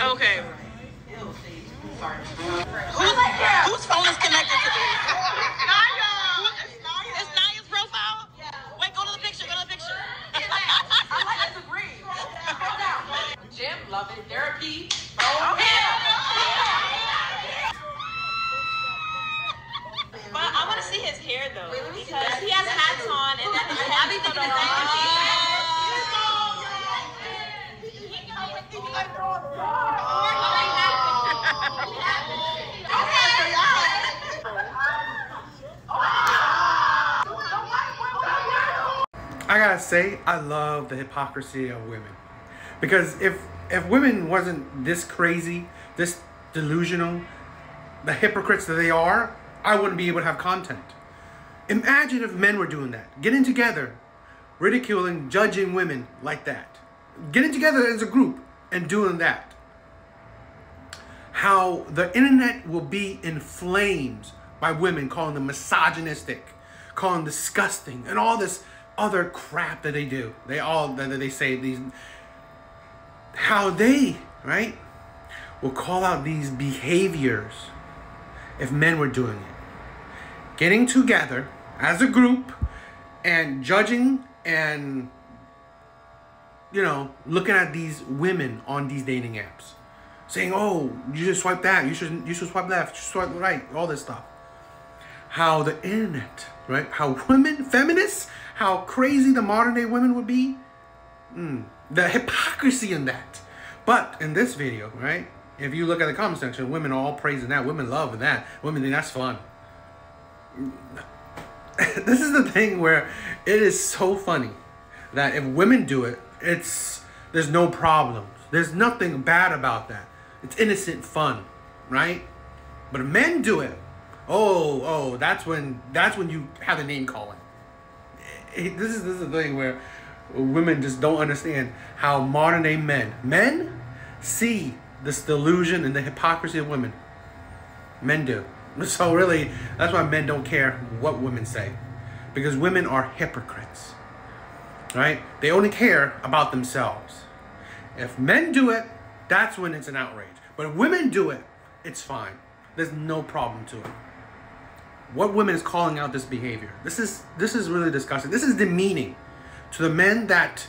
Okay. Whose phone is connected to this? Naya! It's Naya's profile? Wait, go to the picture, go to the picture. I like it to breathe. Gym, love it. Therapy. But I want to see his hair though, because he has hats on and then his heavy put on. I gotta say, I love the hypocrisy of women. Because if women wasn't this crazy, this delusional, the hypocrites that they are, I wouldn't be able to have content. Imagine if men were doing that. Getting together, ridiculing, judging women like that. Getting together as a group and doing that. How the internet will be in flames by women calling them misogynistic, calling them disgusting, and all this other crap that they do. They say these, how they, right, will call out these behaviors if men were doing it. Getting together as a group and judging and, you know, looking at these women on these dating apps. Saying, oh, you should swipe that, you should swipe left, you should swipe right, all this stuff. How the internet, right? How women, feminists, how crazy the modern day women would be. The hypocrisy in that. But in this video, right? If you look at the comment section, women are all praising that. Women love that. Women think that's fun. This is the thing where it is so funny that if women do it, there's no problems. There's nothing bad about that. It's innocent fun, right? But if men do it, oh, that's when you have the name calling. This is the thing where women just don't understand how modern day men see this delusion and the hypocrisy of women. Men do. So really, that's why men don't care what women say. Because women are hypocrites. Right? They only care about themselves. If men do it, that's when it's an outrage. But if women do it, it's fine. There's no problem to it. What women is calling out this behavior? This is really disgusting. This is demeaning to the men that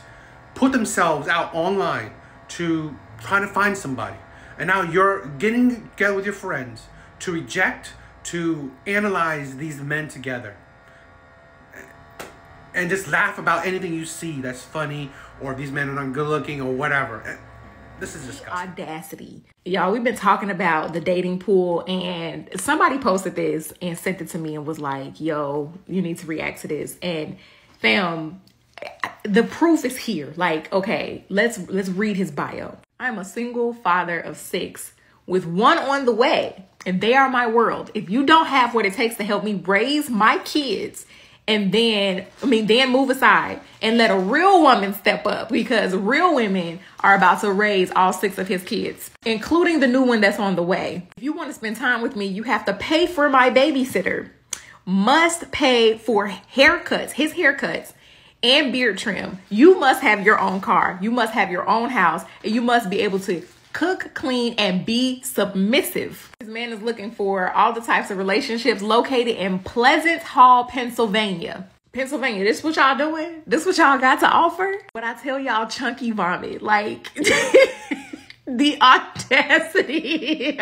put themselves out online to try to find somebody. And now you're getting together with your friends to reject, to analyze these men together. And just laugh about anything you see that's funny, or these men are not good looking or whatever. This is disgusting. Audacity. Y'all, we've been talking about the dating pool, and somebody posted this and sent it to me and was like, yo, you need to react to this. And fam, the proof is here. Like, okay, let's read his bio. I'm a single father of 6 with 1 on the way, and they are my world. If you don't have what it takes to help me raise my kids, and then move aside and let a real woman step up, because real women are about to raise all 6 of his kids, including the new one that's on the way. If you want to spend time with me, you have to pay for my babysitter, must pay for haircuts, his haircuts, and beard trim. You must have your own car. You must have your own house, and you must be able to cook, clean, and be submissive. This man is looking for all the types of relationships located in Pleasant Hall, Pennsylvania. Pennsylvania, this what y'all doing? This what y'all got to offer? But I tell y'all, chunky vomit, like the audacity.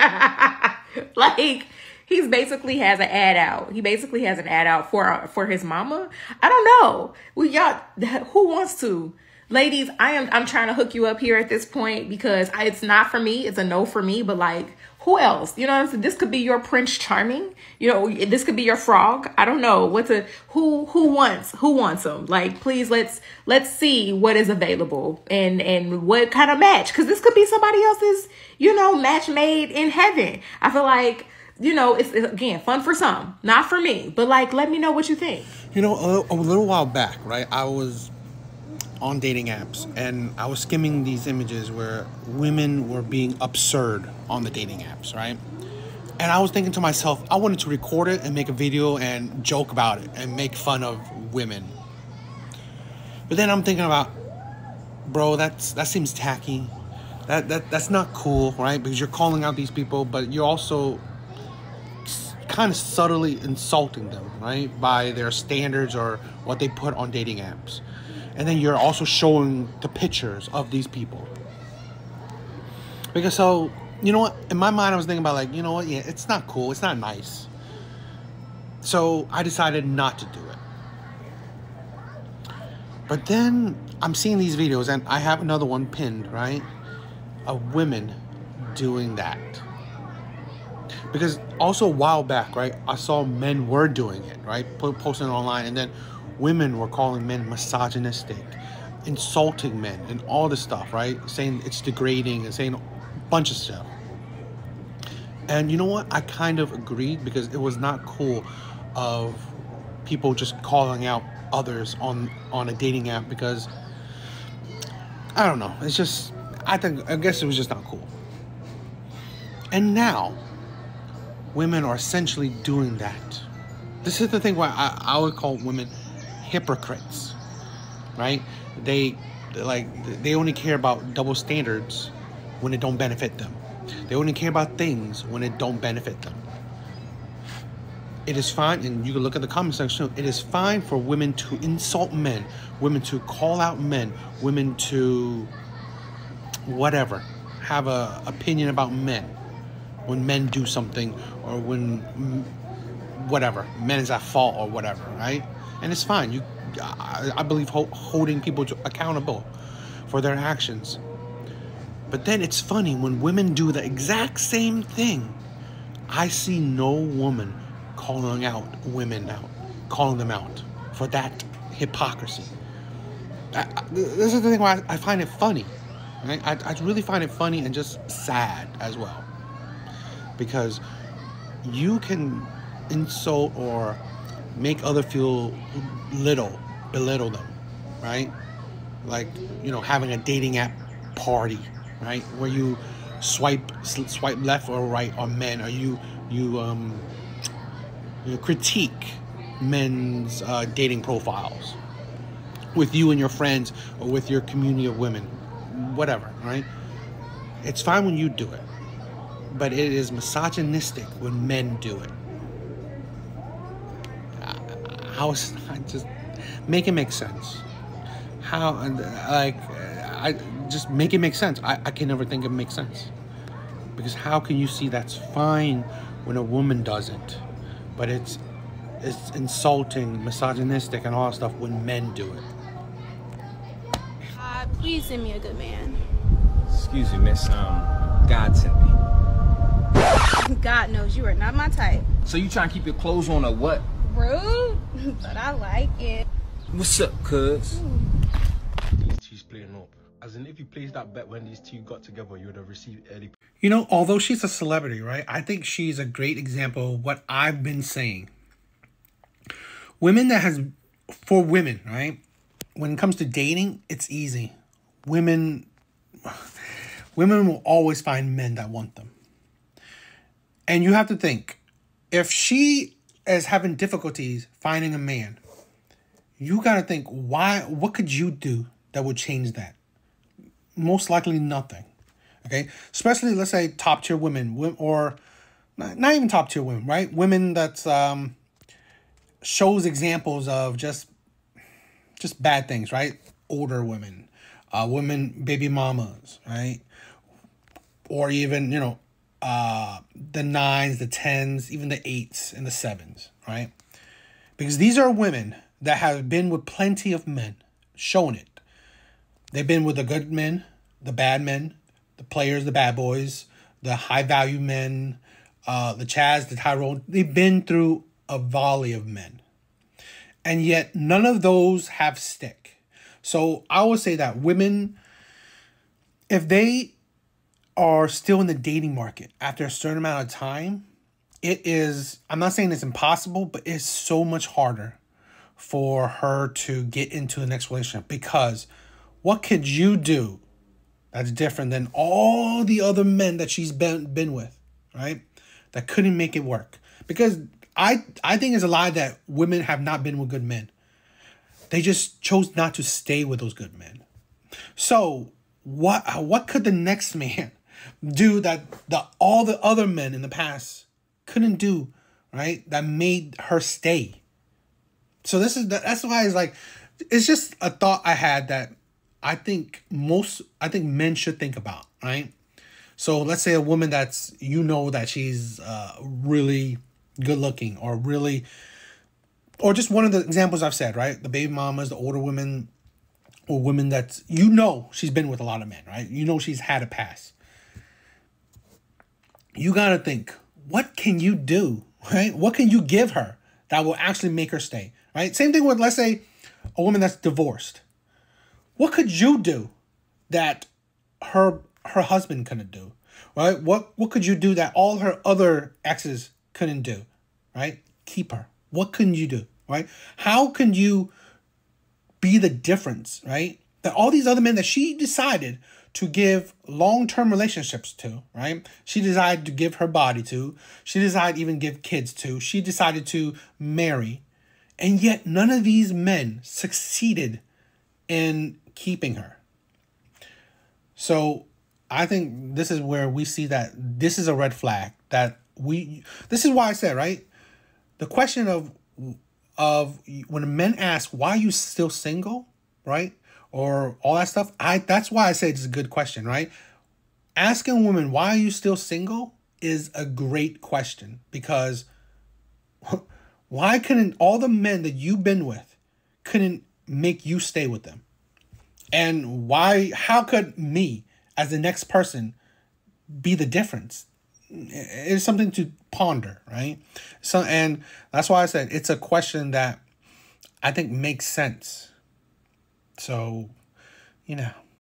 Like, he basically has an ad out. He basically has an ad out for his mama. I don't know. Well, y'all, who wants to? Ladies, I'm trying to hook you up here at this point, because it's not for me. It's a no for me. But like, who else? You know what I'm saying? This could be your Prince Charming. You know, this could be your frog. I don't know. Who wants them? Like, please, let's see what is available and what kind of match. Because this could be somebody else's, match made in heaven. I feel like, it's again, fun for some, not for me. But like, let me know what you think. A little while back, right? I was on dating apps, and I was skimming these images where women were being absurd on the dating apps, right? And I was thinking to myself, I wanted to record it and make a video and joke about it and make fun of women. But then I'm thinking about, bro, that seems tacky. That's not cool, right? Because you're calling out these people, but you're also kind of subtly insulting them, right? By their standards or what they put on dating apps. And then you're also showing the pictures of these people. Because so, you know what? In my mind, I was thinking about like, you know what? Yeah, it's not cool. It's not nice. So I decided not to do it. But then I'm seeing these videos, and I have another one pinned, right? Of women doing that. Because also a while back, right, I saw men were doing it, right? Posting it online, and then women were calling men misogynistic, insulting men, and all this stuff, right? Saying it's degrading and saying a bunch of stuff. And you know what? I kind of agreed, because it was not cool of people just calling out others on a dating app, because I don't know. It's just, I guess it was just not cool. And now women are essentially doing that. This is the thing why I would call women hypocrites, right? They only care about double standards when it don't benefit them. They only care about things when it don't benefit them. It is fine, and you can look at the comment section, it is fine for women to insult men, women to call out men, women to whatever, have a opinion about men when men do something, or when whatever, men is at fault or whatever, right? And it's fine. I believe holding people accountable for their actions. But then it's funny when women do the exact same thing. I see no woman calling them out for that hypocrisy. This is the thing why I find it funny, right? I really find it funny and just sad as well, because you can insult or make others feel belittle them, right? Like, you know, having a dating app party, right, where you swipe left or right on men, or you critique men's dating profiles with you and your friends, or with your community of women, whatever, right? It's fine when you do it, but it is misogynistic when men do it. Just make it make sense. I just make it make sense. I can never think it makes sense, because how can you see that's fine when a woman does it, but it's insulting, misogynistic, and all that stuff when men do it? Please send me a good man. Excuse me, miss. God sent me. God knows you are not my type. So you trying to keep your clothes on, or what? Rude, but I like it. What's up, cuz? These two's playing up. As in, if you placed that bet when these two got together, you would have received early. You know, although she's a celebrity, right? I think she's a great example of what I've been saying. For women, right? When it comes to dating, it's easy. Women will always find men that want them. And you have to think, if she is having difficulties finding a man, you got to think, what could you do that would change that? Most likely nothing. Okay? Especially, let's say, top tier women, or not even top tier women, right? Women that's shows examples of just bad things, right? Older women, women, baby mamas, right? Or even, you know, the 9s, the 10s, even the 8s and the 7s, right? Because these are women that have been with plenty of men, shown it. They've been with the good men, the bad men, the players, the bad boys, the high value men, the Chaz, the Tyrone. They've been through a volley of men. And yet none of those have stick. So I would say that women, if they are still in the dating market after a certain amount of time, it is, I'm not saying it's impossible, but it's so much harder for her to get into the next relationship. Because what could you do that's different than all the other men that she's been with, right? That couldn't make it work. Because I think it's a lie that women have not been with good men. They just chose not to stay with those good men. So what could the next man do that all the other men in the past couldn't do, right? That made her stay. So that's why it's like, it's just a thought I had that I think men should think about, right? So let's say a woman that's, that she's really good looking, or just one of the examples I've said, right? The baby mamas, the older women, or women that she's been with a lot of men, right? She's had a past. You got to think, what can you do, right? What can you give her that will actually make her stay, right? Same thing with, let's say, a woman that's divorced. What could you do that her husband couldn't do, right? What could you do that all her other exes couldn't do, right? Keep her. What can you do, right? How can you be the difference, right? That all these other men that she decided to give long-term relationships to, right? She decided to give her body to. She decided to even give kids to. She decided to marry. And yet none of these men succeeded in keeping her. So I think this is where we see that this is a red flag. This is why I said, right? The question of when men ask, why are you still single, right? Or all that stuff. That's why I say it's a good question, right? Asking a woman, why are you still single, is a great question, because why couldn't all the men that you've been with couldn't make you stay with them? And how could me as the next person be the difference? It's something to ponder, right? So, and that's why I said it's a question that I think makes sense. So,